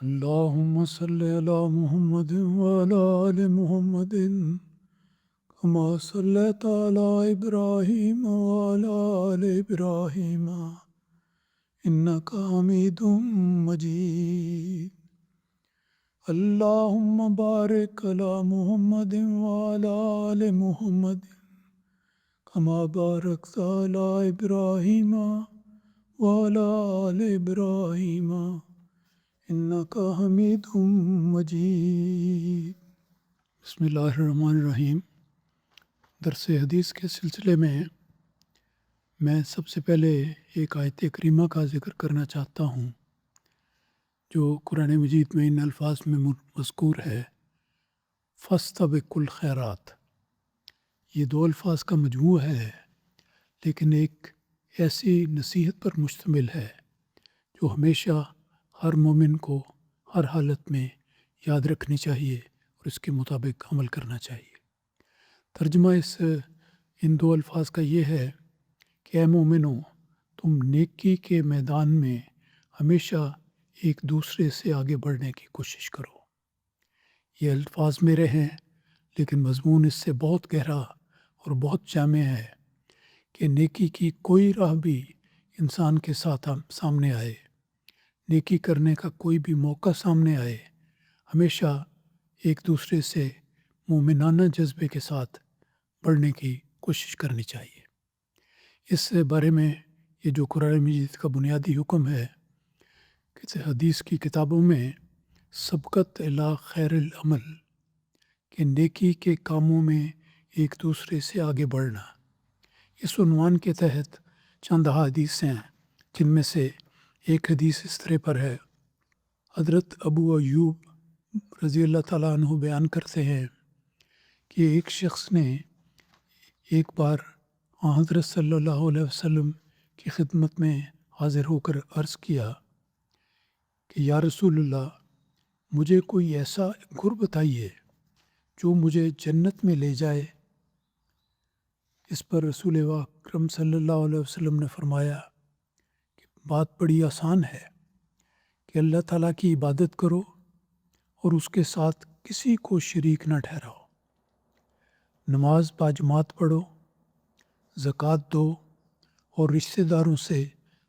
اللهم صل على محمد وعلى آل محمد كما صليت على إبراهيم وعلى آل إبراهيم إنك حميد مجيد. اللهم بارك على محمد وعلى آل محمد كما باركت على إبراهيم وعلى آل إبراهيم إنك حميد مجيد. بسم اللہ الرحمن الرحیم. درس حدیث کے سلسلے میں سب سے پہلے ایک آیت کریمہ کا ذکر کرنا چاہتا ہوں جو قرآن مجید میں ان الفاظ میں مذکور ہے، فاستبقوا الخیرات. یہ دو الفاظ کا مجموعہ ہے، لیکن ایک ایسی نصیحت پر مشتمل ہے جو ہمیشہ ہر مومن کو ہر حالت میں یاد رکھنی چاہیے اور اس کے مطابق عمل کرنا چاہیے. ترجمہ ان دو الفاظ کا یہ ہے کہ اے مومنو، تم نیکی کے میدان میں ہمیشہ ایک دوسرے سے آگے بڑھنے کی کوشش کرو. یہ الفاظ میرے ہیں، لیکن مضمون اس سے بہت گہرا اور بہت جامع ہے کہ نیکی کی کوئی راہ بھی انسان کے ساتھ سامنے آئے، نیکی کرنے کا کوئی بھی موقع سامنے آئے، ہمیشہ ایک دوسرے سے مومنانہ جذبے کے ساتھ بڑھنے کی کوشش کرنی چاہیے. اس بارے میں یہ جو قرآن مجید کا بنیادی حکم ہے کہ حدیث کی کتابوں میں سبقت الی خیر العمل، کہ نیکی کے کاموں میں ایک دوسرے سے آگے بڑھنا، اس عنوان کے تحت چند احادیث ہیں، جن میں سے ایک حدیث اس طرح پر ہے. حضرت ابو ایوب رضی اللہ تعالیٰ عنہ بیان کرتے ہیں کہ ایک شخص نے ایک بار حضرت صلی اللہ علیہ وسلم کی خدمت میں حاضر ہو کر عرض کیا کہ یا رسول اللہ، مجھے کوئی ایسا گھر بتائیے جو مجھے جنت میں لے جائے. اس پر رسول اکرم صلی اللہ علیہ وسلم نے فرمایا کہ بات بڑی آسان ہے کہ اللہ تعالیٰ کی عبادت کرو اور اس کے ساتھ کسی کو شریک نہ ٹھہراؤ، نماز باجماعت پڑھو، زکوٰۃ دو اور رشتہ داروں سے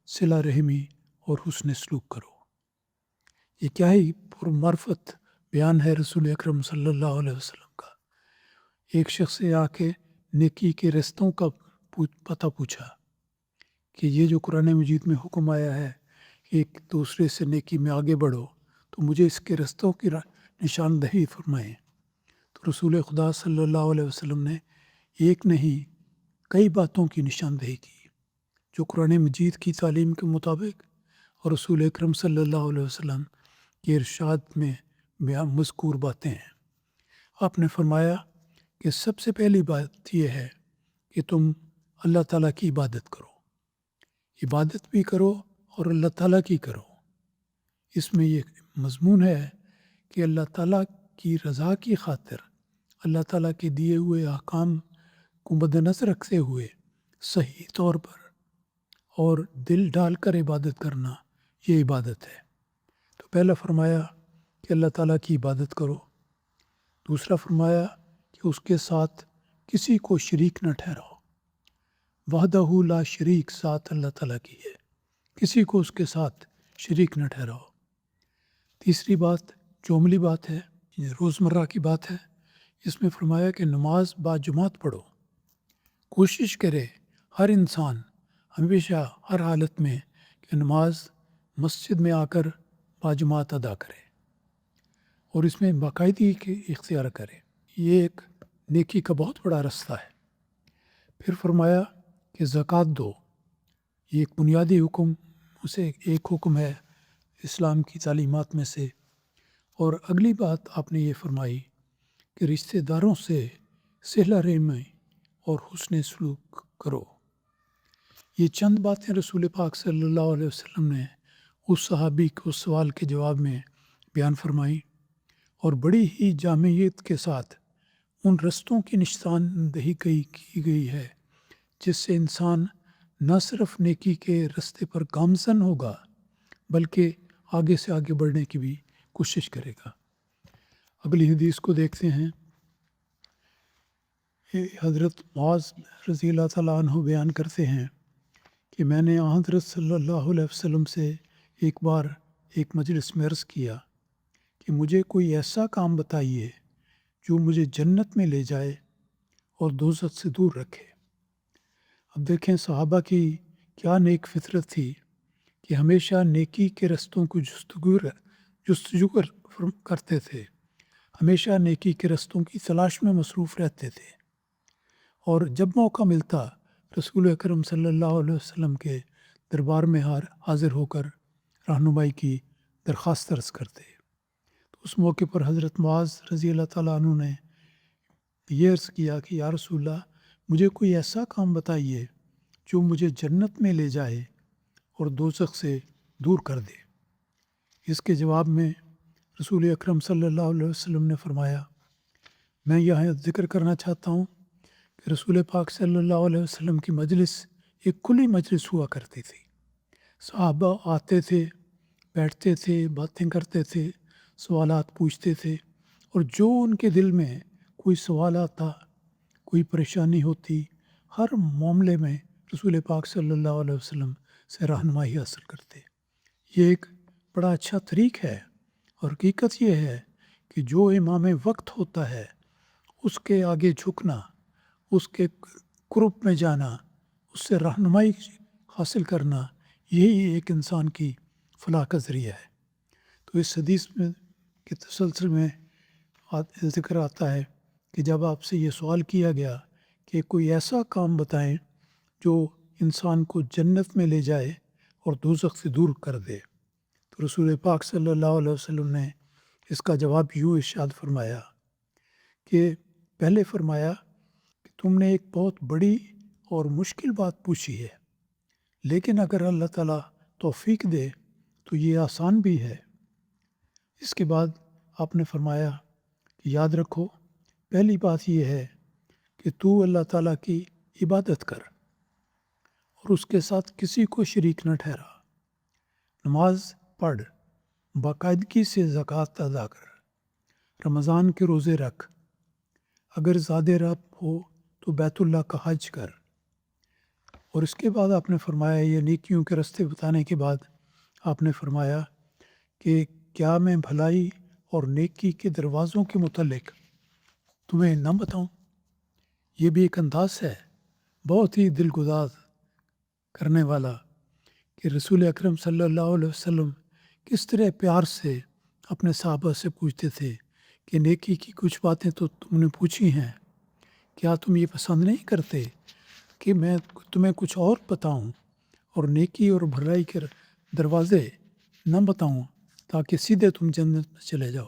صلہ رحمی اور حسن سلوک کرو. یہ کیا ہی پرمعرفت بیان ہے رسول اکرم صلی اللہ علیہ وسلم کا. ایک شخص سے آ کے نیکی کے رستوں کا پتہ پوچھا کہ یہ جو قرآن مجید میں حکم آیا ہے کہ ایک دوسرے سے نیکی میں آگے بڑھو، تو مجھے اس کے رستوں کی نشاندہی فرمائیں. تو رسول خدا صلی اللہ علیہ وسلم نے ایک نہیں کئی باتوں کی نشاندہی کی جو قرآن مجید کی تعلیم کے مطابق اور رسول اکرم صلی اللہ علیہ وسلم کے ارشاد میں مذکور باتیں ہیں. آپ نے فرمایا کہ سب سے پہلی بات یہ ہے کہ تم اللہ تعالیٰ کی عبادت کرو، عبادت بھی کرو اور اللہ تعالیٰ کی کرو. اس میں یہ مضمون ہے کہ اللہ تعالیٰ کی رضا کی خاطر اللہ تعالیٰ کے دیے ہوئے احکام کو مد نظر رکھتے ہوئے صحیح طور پر اور دل ڈال کر عبادت کرنا، یہ عبادت ہے. تو پہلا فرمایا کہ اللہ تعالیٰ کی عبادت کرو. دوسرا فرمایا کہ اس کے ساتھ کسی کو شریک نہ ٹھہراؤ. وحدہ لا شریک ذات اللہ تعالیٰ کی ہے، کسی کو اس کے ساتھ شریک نہ ٹھہراؤ. تیسری بات جو عملی بات ہے، یہ روزمرہ کی بات ہے، اس میں فرمایا کہ نماز باجماعت پڑھو. کوشش کرے ہر انسان ہمیشہ ہر حالت میں کہ نماز مسجد میں آ کر باجماعت ادا کرے اور اس میں باقاعدگی کے اختیار کرے. یہ ایک نیکی کا بہت بڑا رستہ ہے. پھر فرمایا کہ زکوٰۃ دو. یہ ایک بنیادی حکم، اسے ایک حکم ہے اسلام کی تعلیمات میں سے. اور اگلی بات آپ نے یہ فرمائی کہ رشتہ داروں سے صلہ رحمی اور حسن سلوک کرو. یہ چند باتیں رسول پاک صلی اللہ علیہ وسلم نے اس صحابی کو اس سوال کے جواب میں بیان فرمائی اور بڑی ہی جامعیت کے ساتھ ان رستوں کی نشاندہی کی گئی ہے جس سے انسان نہ صرف نیکی کے رستے پر گامزن ہوگا بلکہ آگے سے آگے بڑھنے کی بھی کوشش کرے گا۔ اگلی حدیث کو دیکھتے ہیں۔ حضرت معاذ رضی اللہ تعالیٰ عنہ بیان کرتے ہیں کہ میں نے حضرت صلی اللہ علیہ وسلم سے ایک بار ایک مجلس میں عرض کیا کہ مجھے کوئی ایسا کام بتائیے جو مجھے جنت میں لے جائے اور دوزخ سے دور رکھے۔ اب دیکھیں صحابہ کی کیا نیک فطرت تھی کہ ہمیشہ نیکی کے رستوں کو جستجو کرتے تھے، ہمیشہ نیکی کے رستوں کی تلاش میں مصروف رہتے تھے، اور جب موقع ملتا رسول اکرم صلی اللہ علیہ وسلم کے دربار میں حاضر ہو کر رہنمائی کی درخواست عرض کرتے۔ تو اس موقع پر حضرت معاذ رضی اللہ تعالیٰ عنہ نے یہ عرض کیا کہ یا رسول اللہ، مجھے کوئی ایسا کام بتائیے جو مجھے جنت میں لے جائے اور دوزخ سے دور کر دے۔ اس کے جواب میں رسول اکرم صلی اللہ علیہ وسلم نے فرمایا، میں یہاں ذکر کرنا چاہتا ہوں کہ رسول پاک صلی اللہ علیہ وسلم کی مجلس ایک کھلی مجلس ہوا کرتی تھی۔ صحابہ آتے تھے، بیٹھتے تھے، باتیں کرتے تھے، سوالات پوچھتے تھے، اور جو ان کے دل میں کوئی سوال آتا، کوئی پریشانی ہوتی، ہر معاملے میں رسول پاک صلی اللہ علیہ وسلم سے رہنمائی حاصل کرتے۔ یہ ایک بڑا اچھا طریق ہے، اور حقیقت یہ ہے کہ جو امام وقت ہوتا ہے اس کے آگے جھکنا، اس کے قرب میں جانا، اس سے رہنمائی حاصل کرنا، یہی ایک انسان کی فلاح کا ذریعہ ہے۔ تو اس حدیث میں کے تسلسل میں ذکر آتا ہے کہ جب آپ سے یہ سوال کیا گیا کہ کوئی ایسا کام بتائیں جو انسان کو جنت میں لے جائے اور دوزخ سے دور کر دے، تو رسول پاک صلی اللہ علیہ وسلم نے اس کا جواب یوں ارشاد فرمایا کہ پہلے فرمایا کہ تم نے ایک بہت بڑی اور مشکل بات پوچھی ہے، لیکن اگر اللہ تعالیٰ توفیق دے تو یہ آسان بھی ہے۔ اس کے بعد آپ نے فرمایا کہ یاد رکھو، پہلی بات یہ ہے کہ تو اللہ تعالیٰ کی عبادت کر اور اس کے ساتھ کسی کو شریک نہ ٹھہرا، نماز پڑھ، باقاعدگی سے زکوٰۃ ادا کر، رمضان کے روزے رکھ، اگر زیادہ رب ہو تو بیت اللہ کا حج کر۔ اور اس کے بعد آپ نے فرمایا، یہ نیکیوں کے راستے بتانے کے بعد آپ نے فرمایا کہ کیا میں بھلائی اور نیکی کے دروازوں کے متعلق تمہیں نہ بتاؤں؟ یہ بھی ایک انداز ہے بہت ہی دلگداز کرنے والا کہ رسول اکرم صلی اللہ علیہ وسلم کس طرح پیار سے اپنے صحابہ سے پوچھتے تھے کہ نیکی کی کچھ باتیں تو تم نے پوچھی ہیں، کیا تم یہ پسند نہیں کرتے کہ میں تمہیں کچھ اور بتاؤں اور نیکی اور بھلائی کے دروازے نہ بتاؤں تاکہ سیدھے تم جنت میں چلے جاؤ؟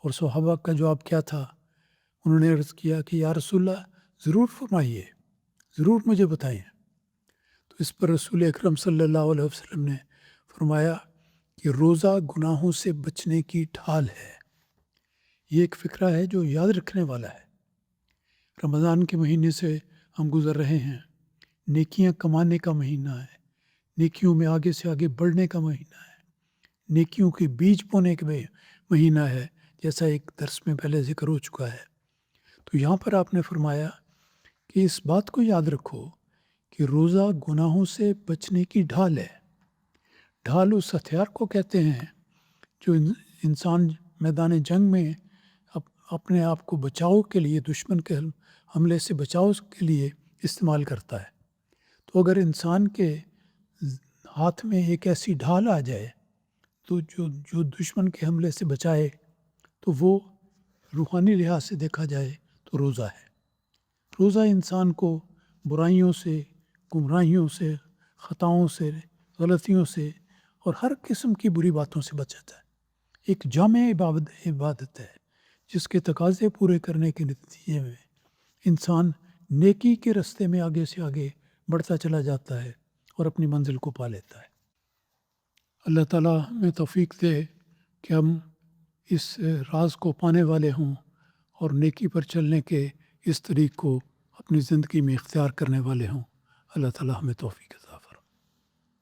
اور صحابہ کا جواب کیا تھا؟ انہوں نے عرض کیا کہ یا رسول اللہ، ضرور فرمائیے، ضرور مجھے بتائیں۔ تو اس پر رسول اکرم صلی اللہ علیہ وسلم نے فرمایا کہ روزہ گناہوں سے بچنے کی ڈھال ہے۔ یہ ایک فقرہ ہے جو یاد رکھنے والا ہے۔ رمضان کے مہینے سے ہم گزر رہے ہیں، نیکیاں کمانے کا مہینہ ہے، نیکیوں میں آگے سے آگے بڑھنے کا مہینہ ہے، نیکیوں کے بیج بونے کا مہینہ ہے، جیسا ایک درس میں پہلے ذکر ہو چکا ہے۔ تو یہاں پر آپ نے فرمایا کہ اس بات کو یاد رکھو کہ روزہ گناہوں سے بچنے کی ڈھال ہے۔ ڈھال اس ہتھیار کو کہتے ہیں جو انسان میدان جنگ میں اپنے آپ کو بچاؤ کے لیے، دشمن کے حملے سے بچاؤ کے لیے استعمال کرتا ہے۔ تو اگر انسان کے ہاتھ میں ایک ایسی ڈھال آ جائے تو جو دشمن کے حملے سے بچائے، تو وہ روحانی لحاظ سے دیکھا جائے تو روزہ ہے۔ روزہ انسان کو برائیوں سے، گمراہیوں سے، خطاؤں سے، غلطیوں سے اور ہر قسم کی بری باتوں سے بچاتا ہے۔ ایک جامع عبادت ہے جس کے تقاضے پورے کرنے کے نتیجے میں انسان نیکی کے راستے میں آگے سے آگے بڑھتا چلا جاتا ہے اور اپنی منزل کو پا لیتا ہے۔ اللہ تعالیٰ ہمیں توفیق دے کہ ہم اس راز کو پانے والے ہوں اور نیکی پر چلنے کے اس طریق کو اپنی زندگی میں اختیار کرنے والے ہوں۔ اللہ تعالیٰ ہمیں توفیق دے۔